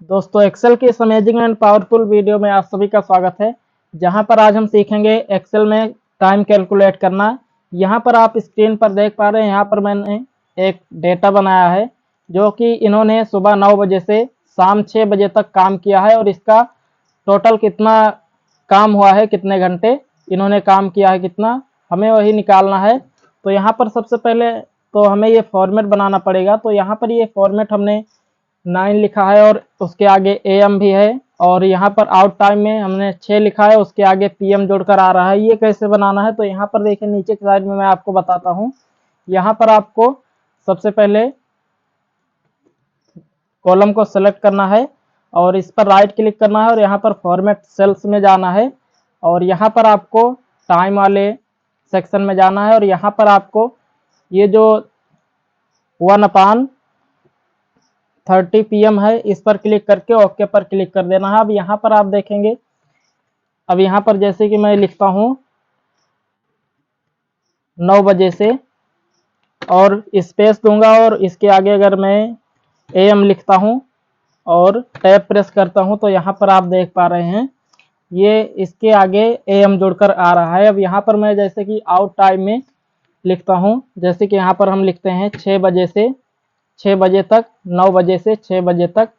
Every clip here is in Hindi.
दोस्तों एक्सेल की इस अमेजिंग एंड पावरफुल वीडियो में आप सभी का स्वागत है। जहां पर आज हम सीखेंगे एक्सेल में टाइम कैलकुलेट करना। यहां पर आप स्क्रीन पर देख पा रहे हैं, यहां पर मैंने एक डेटा बनाया है जो कि इन्होंने सुबह 9 बजे से शाम 6 बजे तक काम किया है और इसका टोटल कितना काम हुआ है, कितने घंटे इन्होंने काम किया है, कितना हमें वही निकालना है। तो यहाँ पर सबसे पहले तो हमें ये फॉर्मेट बनाना पड़ेगा। तो यहाँ पर ये फॉर्मेट हमने 9 लिखा है और उसके आगे AM भी है, और यहाँ पर आउट टाइम में हमने 6 लिखा है, उसके आगे PM जोड़कर आ रहा है। ये कैसे बनाना है, तो यहाँ पर देखिए नीचे की साइड में मैं आपको बताता हूँ। यहाँ पर आपको सबसे पहले कॉलम को सेलेक्ट करना है और इस पर राइट क्लिक करना है और यहाँ पर फॉर्मेट सेल्स में जाना है और यहाँ पर आपको टाइम वाले सेक्शन में जाना है और यहाँ पर आपको ये जो 1/30 PM है इस पर क्लिक करके ओके पर क्लिक कर देना है। अब यहाँ पर आप देखेंगे, अब यहाँ पर जैसे कि मैं लिखता हूँ 9 बजे से और स्पेस दूंगा और इसके आगे अगर मैं AM लिखता हूँ और टैब प्रेस करता हूँ तो यहाँ पर आप देख पा रहे हैं ये इसके आगे AM जुड़कर आ रहा है। अब यहाँ पर मैं जैसे कि आउट टाइम में लिखता हूँ, जैसे कि यहाँ पर हम लिखते हैं 6 बजे से 6 बजे तक, 9 बजे से 6 बजे तक।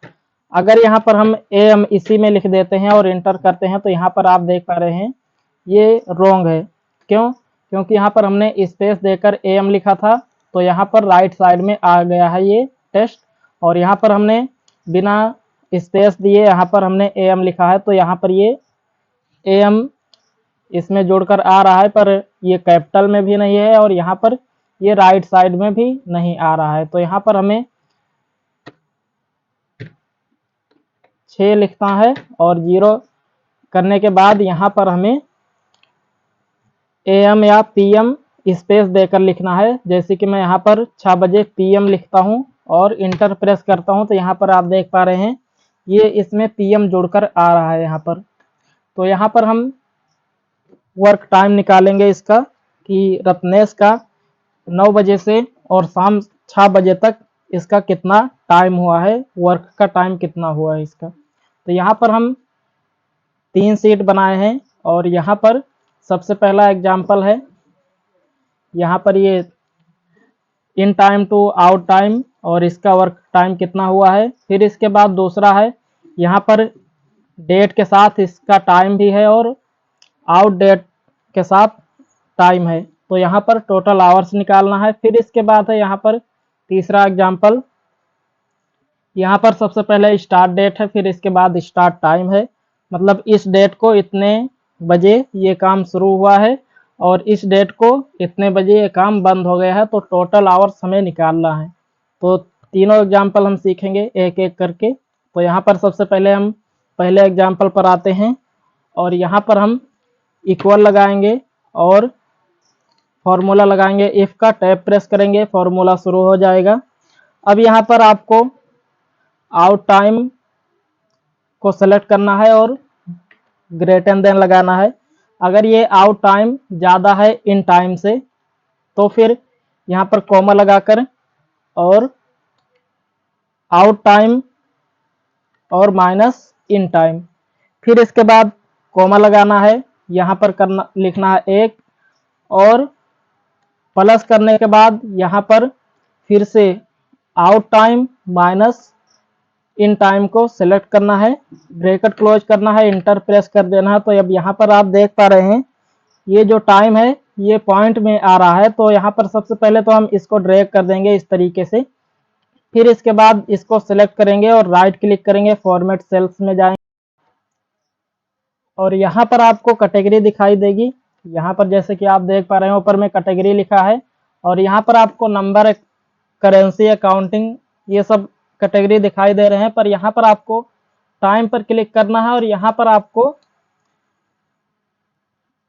अगर यहाँ पर हम AM इसी में लिख देते हैं और इंटर करते हैं तो यहाँ पर आप देख पा रहे हैं ये रॉन्ग है। क्यों? क्योंकि यहाँ पर हमने स्पेस देकर AM लिखा था तो यहाँ पर राइट साइड में आ गया है ये टेस्ट, और यहाँ पर हमने बिना स्पेस दिए यहाँ पर हमने AM लिखा है तो यहाँ पर ये AM इसमें जोड़कर आ रहा है, पर ये कैपिटल में भी नहीं है और यहाँ पर ये राइट साइड में भी नहीं आ रहा है। तो यहाँ पर हमें 6 लिखना है और 0 करने के बाद यहाँ पर हमें AM या PM स्पेस देकर लिखना है। जैसे कि मैं यहाँ पर 6 बजे PM लिखता हूँ और इंटर प्रेस करता हूँ तो यहाँ पर आप देख पा रहे हैं ये इसमें PM जोड़कर आ रहा है यहाँ पर। तो यहाँ पर हम वर्क टाइम निकालेंगे इसका कि रत्नेश का 9 बजे से और शाम 6 बजे तक इसका कितना टाइम हुआ है, वर्क का टाइम कितना हुआ है इसका। तो यहाँ पर हम 3 शीट बनाए हैं और यहाँ पर सबसे पहला एग्जाम्पल है, यहाँ पर ये in time to out time और इसका वर्क टाइम कितना हुआ है। फिर इसके बाद दूसरा है, यहाँ पर डेट के साथ इसका टाइम भी है और आउट डेट के साथ टाइम है, तो यहाँ पर टोटल आवर्स निकालना है। फिर इसके बाद है यहाँ पर तीसरा एग्जाम्पल, यहाँ पर सबसे पहले स्टार्ट डेट है, फिर इसके बाद स्टार्ट टाइम है, मतलब इस डेट को इतने बजे ये काम शुरू हुआ है और इस डेट को इतने बजे ये काम बंद हो गया है। तो टोटल आवर्स हमें निकालना है। तो तीनों एग्जाम्पल हम सीखेंगे एक एक करके। तो यहाँ पर सबसे पहले हम पहले एग्जाम्पल पर आते हैं और यहाँ पर हम इक्वल लगाएंगे और फॉर्मूला लगाएंगे। इफ का टैब प्रेस करेंगे, फॉर्मूला शुरू हो जाएगा। अब यहाँ पर आपको आउट टाइम को सेलेक्ट करना है और ग्रेटर देन लगाना है। अगर ये आउट टाइम ज़्यादा है इन टाइम से तो फिर यहाँ पर कॉमा लगाकर और आउट टाइम और माइनस इन टाइम, फिर इसके बाद कॉमा लगाना है, यहाँ पर करना लिखना है 1 और प्लस करने के बाद यहाँ पर फिर से out time minus in time को सेलेक्ट करना है, ब्रैकेट क्लोज करना है, इंटर प्रेस कर देना है। तो अब यहाँ पर आप देख पा रहे हैं ये जो टाइम है ये पॉइंट में आ रहा है। तो यहाँ पर सबसे पहले तो हम इसको ड्रैग कर देंगे इस तरीके से, फिर इसके बाद इसको सेलेक्ट करेंगे और राइट क्लिक करेंगे, फॉर्मेट सेल्स में जाएंगे और यहाँ पर आपको कैटेगरी दिखाई देगी। यहाँ पर जैसे कि आप देख पा रहे हैं ऊपर में कैटेगरी लिखा है और यहाँ पर आपको नंबर, करेंसी, अकाउंटिंग ये सब कैटेगरी दिखाई दे रहे हैं, पर यहाँ पर आपको टाइम पर क्लिक करना है और यहाँ पर आपको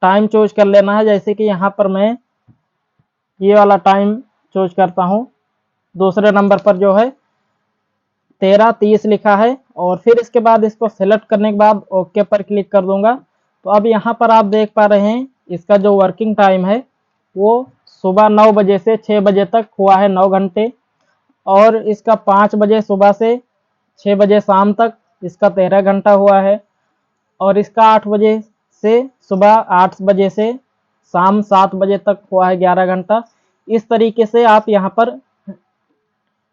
टाइम चूज कर लेना है। जैसे कि यहाँ पर मैं ये वाला टाइम चूज करता हूँ, दूसरे नंबर पर जो है 13:30 लिखा है और फिर इसके बाद इसको सेलेक्ट करने के बाद ओके पर क्लिक कर दूंगा। तो अब यहाँ पर आप देख पा रहे हैं इसका जो वर्किंग टाइम है वो सुबह 9 बजे से 6 बजे तक हुआ है, 9 घंटे, और इसका 5 बजे सुबह से 6 बजे शाम तक इसका 13 घंटा हुआ है, और इसका 8 बजे से सुबह 8 बजे से शाम 7 बजे तक हुआ है 11 घंटा। इस तरीके से आप यहाँ पर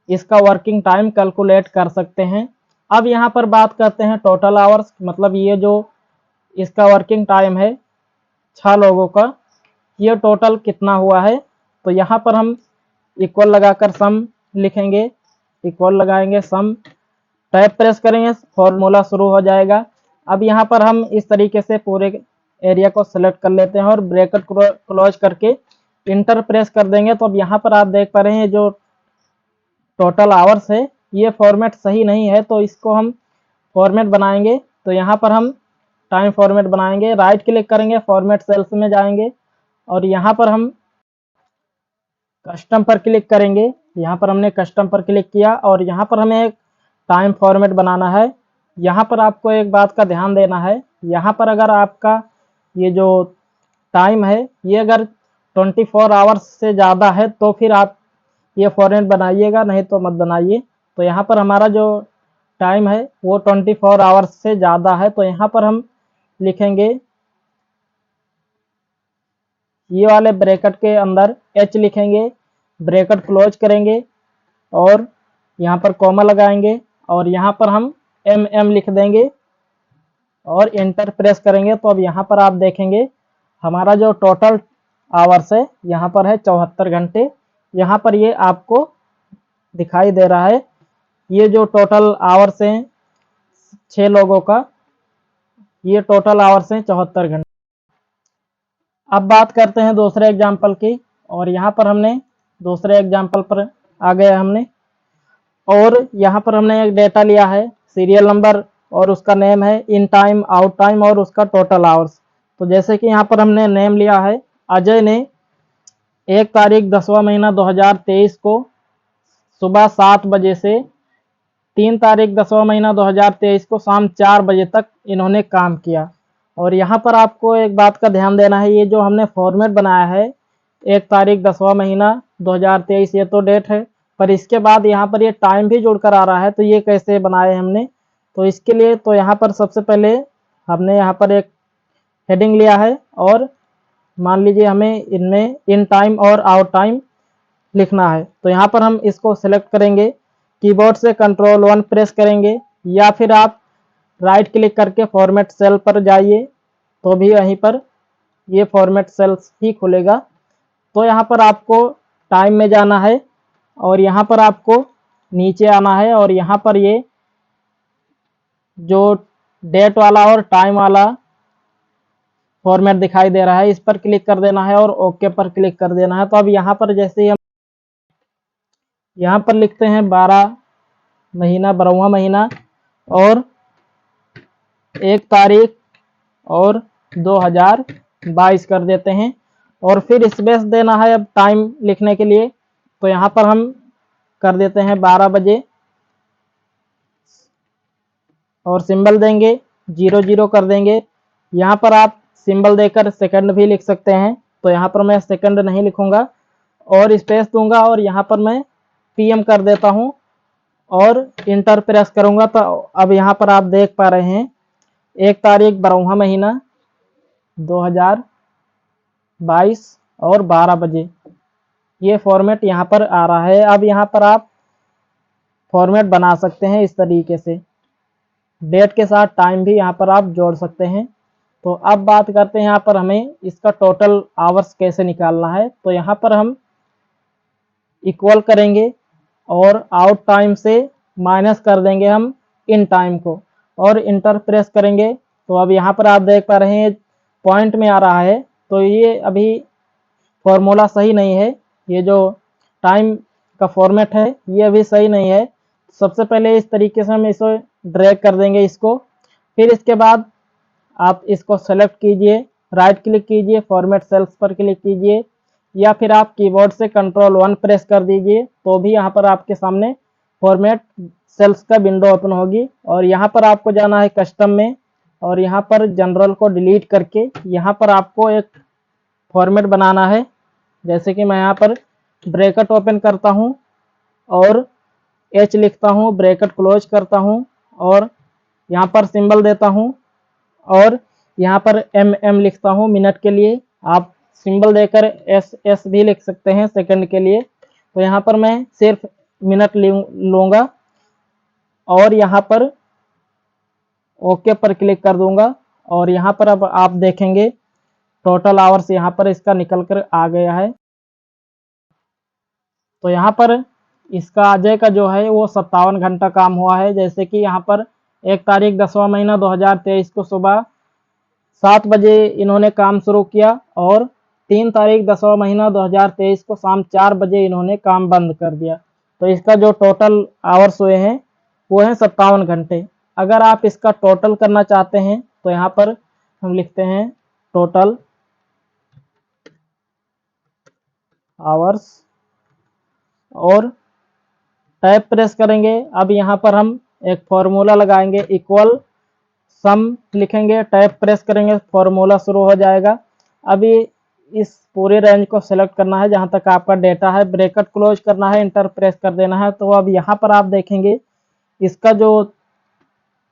इसका वर्किंग टाइम कैलकुलेट कर सकते हैं। अब यहाँ पर बात करते हैं टोटल आवर्स, मतलब ये जो इसका वर्किंग टाइम है 6 लोगों का, ये टोटल कितना हुआ है। तो यहाँ पर हम इक्वल लगाकर सम लिखेंगे, इक्वल लगाएंगे सम, टैब प्रेस करेंगे, फॉर्मूला शुरू हो जाएगा। अब यहाँ पर हम इस तरीके से पूरे एरिया को सिलेक्ट कर लेते हैं और ब्रैकेट क्लोज करके इंटर प्रेस कर देंगे। तो अब यहाँ पर आप देख पा रहे हैं जो टोटल आवर्स है ये फॉर्मेट सही नहीं है, तो इसको हम फॉर्मेट बनाएंगे। तो यहाँ पर हम टाइम फॉर्मेट बनाएंगे, राइट क्लिक करेंगे, फॉर्मेट सेल्स में जाएंगे और यहाँ पर हम कस्टम पर क्लिक करेंगे। यहाँ पर हमने कस्टम पर क्लिक किया और यहाँ पर हमें एक टाइम फॉर्मेट बनाना है। यहाँ पर आपको एक बात का ध्यान देना है, यहाँ पर अगर आपका ये जो टाइम है ये अगर 24 आवर्स से ज़्यादा है तो फिर आप ये फॉर्मेट बनाइएगा, नहीं तो मत बनाइए। तो यहाँ पर हमारा जो टाइम है वो 24 आवर्स से ज़्यादा है, तो यहाँ पर हम लिखेंगे ये वाले ब्रैकेट के अंदर एच लिखेंगे, ब्रैकेट क्लोज करेंगे और यहाँ पर कॉमा लगाएंगे और यहाँ पर हम एम लिख देंगे और इंटर प्रेस करेंगे। तो अब यहाँ पर आप देखेंगे हमारा जो टोटल आवर्स है यहाँ पर है 74 घंटे। यहाँ पर ये आपको दिखाई दे रहा है, ये जो टोटल आवर्स हैं 6 लोगों का, ये टोटल आवर्स हैं 74 घंटे। अब बात करते हैं दूसरे एग्जाम्पल की, और यहाँ पर हमने दूसरे एग्जाम्पल पर आ गए हमने, और यहाँ पर हमने एक डेटा लिया है, सीरियल नंबर और उसका नेम है इन टाइम, आउट टाइम और उसका टोटल आवर्स। तो जैसे कि यहाँ पर हमने नेम लिया है, अजय ने 1 तारीख 10वां महीना 2023 को सुबह 7 बजे से 3 तारीख 10वां महीना 2023 को शाम 4 बजे तक इन्होंने काम किया। और यहाँ पर आपको एक बात का ध्यान देना है, ये जो हमने फॉर्मेट बनाया है 1 तारीख 10वां महीना 2023 ये तो डेट है, पर इसके बाद यहाँ पर ये टाइम भी जुड़कर आ रहा है, तो ये कैसे बनाए हमने। तो इसके लिए तो यहाँ पर सबसे पहले हमने यहाँ पर एक हेडिंग लिया है और मान लीजिए हमें इनमें इन टाइम और आउट टाइम लिखना है। तो यहाँ पर हम इसको सिलेक्ट करेंगे, कीबोर्ड से Ctrl+1 प्रेस करेंगे या फिर आप राइट क्लिक करके फॉर्मेट सेल पर जाइए तो भी यहीं पर ये फॉर्मेट सेल्स ही खुलेगा। तो यहाँ पर आपको टाइम में जाना है और यहाँ पर आपको नीचे आना है और यहाँ पर ये जो डेट वाला और टाइम वाला फॉर्मेट दिखाई दे रहा है इस पर क्लिक कर देना है और ओके पर क्लिक कर देना है। तो अब यहाँ पर जैसे ही हम यहाँ पर लिखते हैं 12 महीना 12वां महीना और 1 तारीख और 2022 कर देते हैं और फिर स्पेस देना है अब टाइम लिखने के लिए। तो यहाँ पर हम कर देते हैं 12 बजे और सिंबल देंगे 00 कर देंगे। यहाँ पर आप सिंबल देकर सेकंड भी लिख सकते हैं, तो यहाँ पर मैं सेकंड नहीं लिखूंगा और स्पेस दूंगा और यहाँ पर मैं PM कर देता हूँ और इंटर प्रेस करूंगा। तो अब यहाँ पर आप देख पा रहे हैं 1 तारीख 12वां महीना 2022 और 12 बजे ये फॉर्मेट यहाँ पर आ रहा है। अब यहाँ पर आप फॉर्मेट बना सकते हैं इस तरीके से, डेट के साथ टाइम भी यहाँ पर आप जोड़ सकते हैं। तो अब बात करते हैं यहाँ पर हमें इसका टोटल आवर्स कैसे निकालना है। तो यहाँ पर हम इक्वल करेंगे और आउट टाइम से माइनस कर देंगे हम इन टाइम को और इंटर प्रेस करेंगे। तो अब यहाँ पर आप देख पा रहे हैं पॉइंट में आ रहा है, तो ये अभी फॉर्मूला सही नहीं है, ये जो टाइम का फॉर्मेट है ये अभी सही नहीं है। सबसे पहले इस तरीके से हम इसे ड्रैग कर देंगे इसको, फिर इसके बाद आप इसको सेलेक्ट कीजिए, राइट क्लिक कीजिए, फॉर्मेट सेल्स पर क्लिक कीजिए या फिर आप कीबोर्ड से Ctrl+1 प्रेस कर दीजिए तो भी यहाँ पर आपके सामने फॉर्मेट सेल्स का विंडो ओपन होगी। और यहाँ पर आपको जाना है कस्टम में और यहाँ पर जनरल को डिलीट करके यहाँ पर आपको एक फॉर्मेट बनाना है। जैसे कि मैं यहाँ पर ब्रैकेट ओपन करता हूँ और H लिखता हूँ, ब्रैकेट क्लोज करता हूँ और यहाँ पर सिंबल देता हूँ और यहाँ पर mm लिखता हूँ मिनट के लिए। आप सिंबल देकर एस भी लिख सकते हैं सेकंड के लिए। तो यहाँ पर मैं सिर्फ मिनट लूँगा और यहाँ पर ओके पर क्लिक कर दूंगा और यहाँ पर अब आप देखेंगे टोटल आवर्स यहाँ पर इसका निकल कर आ गया है। तो यहाँ पर इसका अजय का जो है वो 57 घंटा काम हुआ है। जैसे कि यहाँ पर 1 तारीख 10वां महीना 2023 को सुबह 7 बजे इन्होंने काम शुरू किया और 3 तारीख 10वां महीना 2023 को शाम 4 बजे इन्होंने काम बंद कर दिया। तो इसका जो टोटल आवर्स हुए हैं वो हैं 57 घंटे। अगर आप इसका टोटल करना चाहते हैं तो यहाँ पर हम लिखते हैं टोटल आवर्स और टैब प्रेस करेंगे। अब यहाँ पर हम एक फॉर्मूला लगाएंगे, इक्वल सम लिखेंगे, टैब प्रेस करेंगे, फॉर्मूला शुरू हो जाएगा। अभी इस पूरे रेंज को सिलेक्ट करना है जहाँ तक आपका डेटा है, ब्रैकेट क्लोज करना है, इंटर प्रेस कर देना है। तो अब यहाँ पर आप देखेंगे इसका जो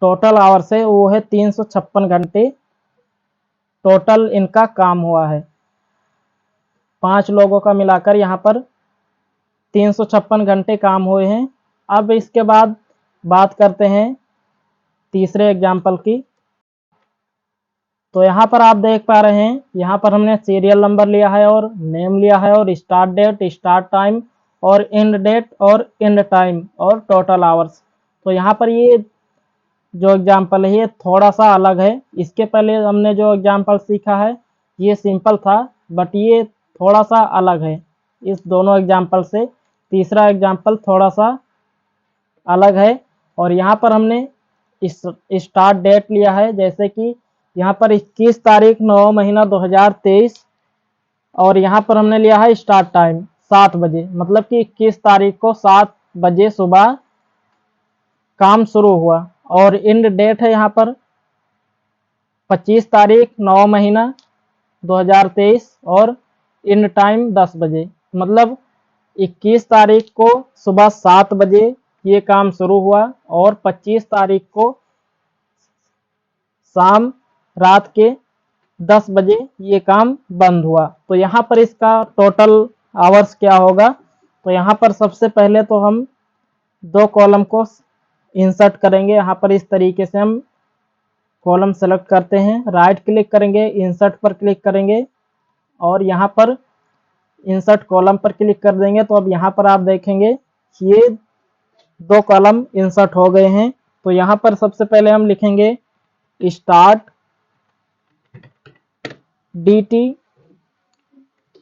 टोटल आवर्स है वो है 356 घंटे टोटल इनका काम हुआ है। 5 लोगों का मिलाकर यहाँ पर 356 घंटे काम हुए हैं। अब इसके बाद बात करते हैं तीसरे एग्जाम्पल की। तो यहाँ पर आप देख पा रहे हैं यहाँ पर हमने सीरियल नंबर लिया है और नेम लिया है और स्टार्ट डेट, स्टार्ट टाइम और एंड डेट और एंड टाइम और टोटल आवर्स। तो यहाँ पर ये जो एग्जाम्पल है ये थोड़ा सा अलग है। इसके पहले हमने जो एग्जाम्पल सीखा है ये सिंपल था, बट ये थोड़ा सा अलग है इस दोनों एग्जाम्पल से। तीसरा एग्जाम्पल थोड़ा सा अलग है और यहाँ पर हमने इस स्टार्ट डेट लिया है। जैसे कि यहाँ पर 21 तारीख 9 महीना 2023 और यहाँ पर हमने लिया है स्टार्ट टाइम 7 बजे, मतलब कि 21 तारीख को 7 बजे सुबह काम शुरू हुआ। और एंड डेट है यहाँ पर 25 तारीख 9 महीना 2023 और एंड टाइम 10 बजे, मतलब 21 तारीख को सुबह 7 बजे ये काम शुरू हुआ और 25 तारीख को शाम रात के 10 बजे ये काम बंद हुआ। तो यहाँ पर इसका टोटल आवर्स क्या होगा? तो यहाँ पर सबसे पहले तो हम 2 कॉलम को इंसर्ट करेंगे। यहाँ पर इस तरीके से हम कॉलम सेलेक्ट करते हैं, राइट क्लिक करेंगे, इंसर्ट पर क्लिक करेंगे और यहाँ पर इंसर्ट कॉलम पर क्लिक कर देंगे। तो अब यहाँ पर आप देखेंगे ये 2 कॉलम इंसर्ट हो गए हैं। तो यहाँ पर सबसे पहले हम लिखेंगे स्टार्ट dt,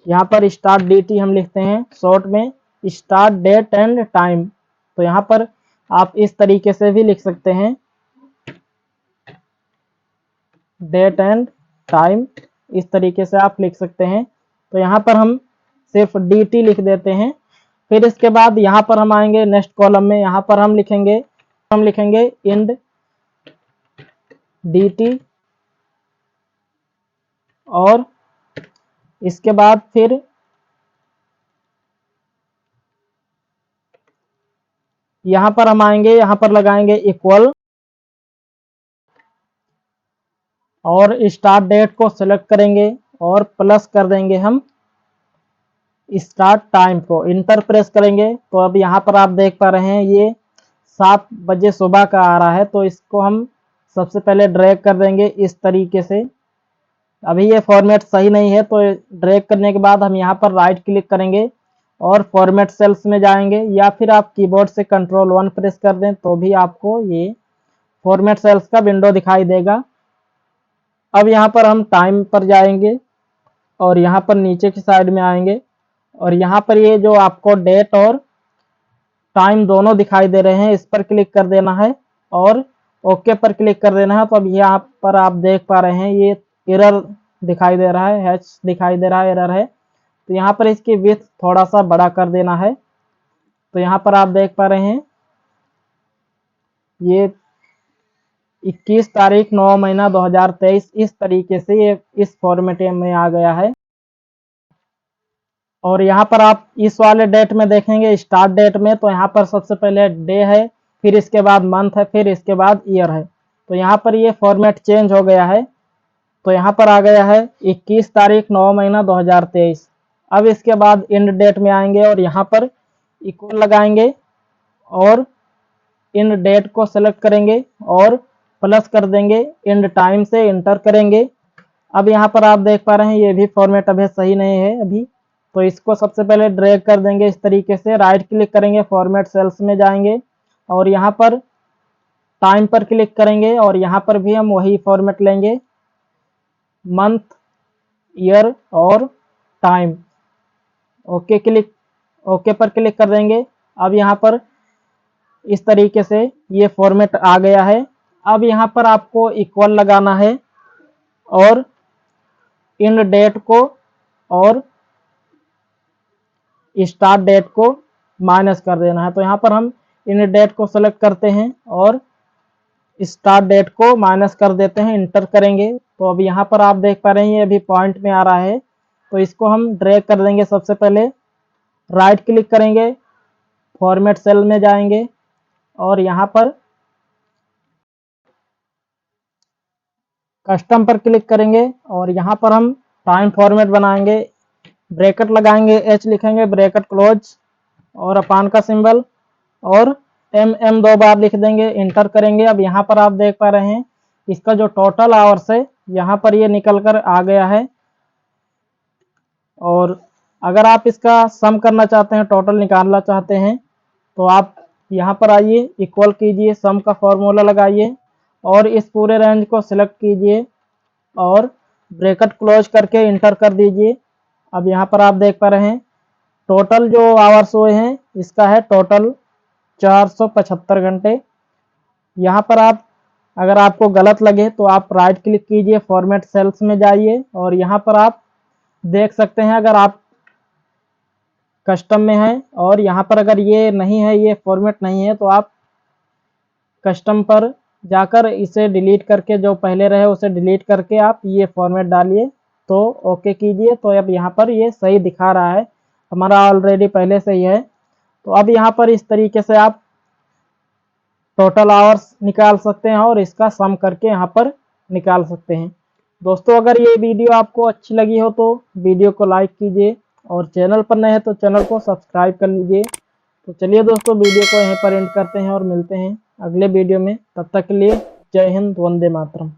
यहाँ पर स्टार्ट dt हम लिखते हैं शॉर्ट में, स्टार्ट डेट एंड टाइम। तो यहाँ पर आप इस तरीके से भी लिख सकते हैं, डेट एंड टाइम, इस तरीके से आप लिख सकते हैं। तो यहाँ पर हम सिर्फ dt लिख देते हैं। फिर इसके बाद यहाँ पर हम आएंगे नेक्स्ट कॉलम में, यहाँ पर हम लिखेंगे इंड dt और इसके बाद फिर यहाँ पर हम आएंगे, यहाँ पर लगाएंगे इक्वल और स्टार्ट डेट को सिलेक्ट करेंगे और प्लस कर देंगे हम स्टार्ट टाइम को, इंटर प्रेस करेंगे। तो अब यहाँ पर आप देख पा रहे हैं ये 7 बजे सुबह का आ रहा है। तो इसको हम सबसे पहले ड्रैग कर देंगे इस तरीके से। अभी ये फॉर्मेट सही नहीं है तो ड्रैग करने के बाद हम यहाँ पर राइट क्लिक करेंगे और फॉर्मेट सेल्स में जाएंगे, या फिर आप कीबोर्ड से Ctrl+1 प्रेस कर दें तो भी आपको ये फॉर्मेट सेल्स का विंडो दिखाई देगा। अब यहाँ पर हम टाइम पर जाएंगे और यहाँ पर नीचे की साइड में आएंगे और यहाँ पर ये जो आपको डेट और टाइम दोनों दिखाई दे रहे हैं इस पर क्लिक कर देना है और ओके पर क्लिक कर देना है। तो अब यहाँ पर आप देख पा रहे हैं ये एरर दिखाई दे रहा है, हैच दिखाई दे रहा है, एरर है। तो यहाँ पर इसकी विड्थ थोड़ा सा बड़ा कर देना है। तो यहाँ पर आप देख पा रहे हैं ये 21 तारीख 9 महीना 2023 इस तरीके से ये इस फॉर्मेट में आ गया है। और यहाँ पर आप इस वाले डेट में देखेंगे स्टार्ट डेट में, तो यहाँ पर सबसे पहले डे है, फिर इसके बाद मंथ है, फिर इसके बाद ईयर है। तो यहाँ पर ये फॉर्मेट चेंज हो गया है। तो यहाँ पर आ गया है 21 तारीख 9 महीना 2023। अब इसके बाद एंड डेट में आएंगे और यहाँ पर इक्वल लगाएंगे और एंड डेट को सेलेक्ट करेंगे और प्लस कर देंगे, एंड टाइम से इंटर करेंगे। अब यहाँ पर आप देख पा रहे हैं ये भी फॉर्मेट अभी सही नहीं है अभी, तो इसको सबसे पहले ड्रैग कर देंगे इस तरीके से, राइट क्लिक करेंगे, फॉर्मेट सेल्स में जाएंगे और यहाँ पर टाइम पर क्लिक करेंगे और यहाँ पर भी हम वही फॉर्मेट लेंगे, मंथ, ईयर और टाइम। ओके पर क्लिक कर देंगे। अब यहाँ पर इस तरीके से ये फॉर्मेट आ गया है। अब यहाँ पर आपको इक्वल लगाना है और एंड डेट को और स्टार्ट डेट को माइनस कर देना है। तो यहाँ पर हम एंड डेट को सेलेक्ट करते हैं और स्टार्ट डेट को माइनस कर देते हैं, इंटर करेंगे। तो अब यहाँ पर आप देख पा रहे हैं ये अभी पॉइंट में आ रहा है, तो इसको हम ड्रैग कर देंगे। सबसे पहले राइट क्लिक करेंगे, फॉर्मेट सेल में जाएंगे और यहाँ पर कस्टम पर क्लिक करेंगे और यहाँ पर हम टाइम फॉर्मेट बनाएंगे, ब्रैकेट लगाएंगे, एच लिखेंगे, ब्रैकेट क्लोज और अपान का सिंबल और MM 2 बार लिख देंगे, इंटर करेंगे। अब यहाँ पर आप देख पा रहे हैं इसका जो टोटल आवर्स है यहाँ पर ये निकल कर आ गया है। और अगर आप इसका सम करना चाहते हैं, टोटल निकालना चाहते हैं, तो आप यहाँ पर आइए, इक्वल कीजिए, सम का फॉर्मूला लगाइए और इस पूरे रेंज को सिलेक्ट कीजिए और ब्रैकेट क्लोज करके इंटर कर दीजिए। अब यहाँ पर आप देख पा रहे हैं टोटल जो आवर्स हुए हैं इसका है टोटल 475 घंटे। यहाँ पर आप अगर आपको गलत लगे तो आप राइट क्लिक कीजिए, फॉर्मेट सेल्स में जाइए और यहाँ पर आप देख सकते हैं अगर आप कस्टम में हैं और यहाँ पर अगर ये नहीं है, ये फॉर्मेट नहीं है, तो आप कस्टम पर जाकर इसे डिलीट करके जो पहले रहे उसे डिलीट करके आप ये फॉर्मेट डालिए, तो ओके कीजिए। तो अब यहाँ पर ये सही दिखा रहा है, हमारा ऑलरेडी पहले से ही है। तो अब यहाँ पर इस तरीके से आप टोटल आवर्स निकाल सकते हैं और इसका सम करके यहाँ पर निकाल सकते हैं। दोस्तों अगर ये वीडियो आपको अच्छी लगी हो तो वीडियो को लाइक कीजिए और चैनल पर नए हैं तो चैनल को सब्सक्राइब कर लीजिए। तो चलिए दोस्तों वीडियो को यहीं पर एंड करते हैं और मिलते हैं अगले वीडियो में। तब तक के लिए जय हिंद, वंदे मातरम।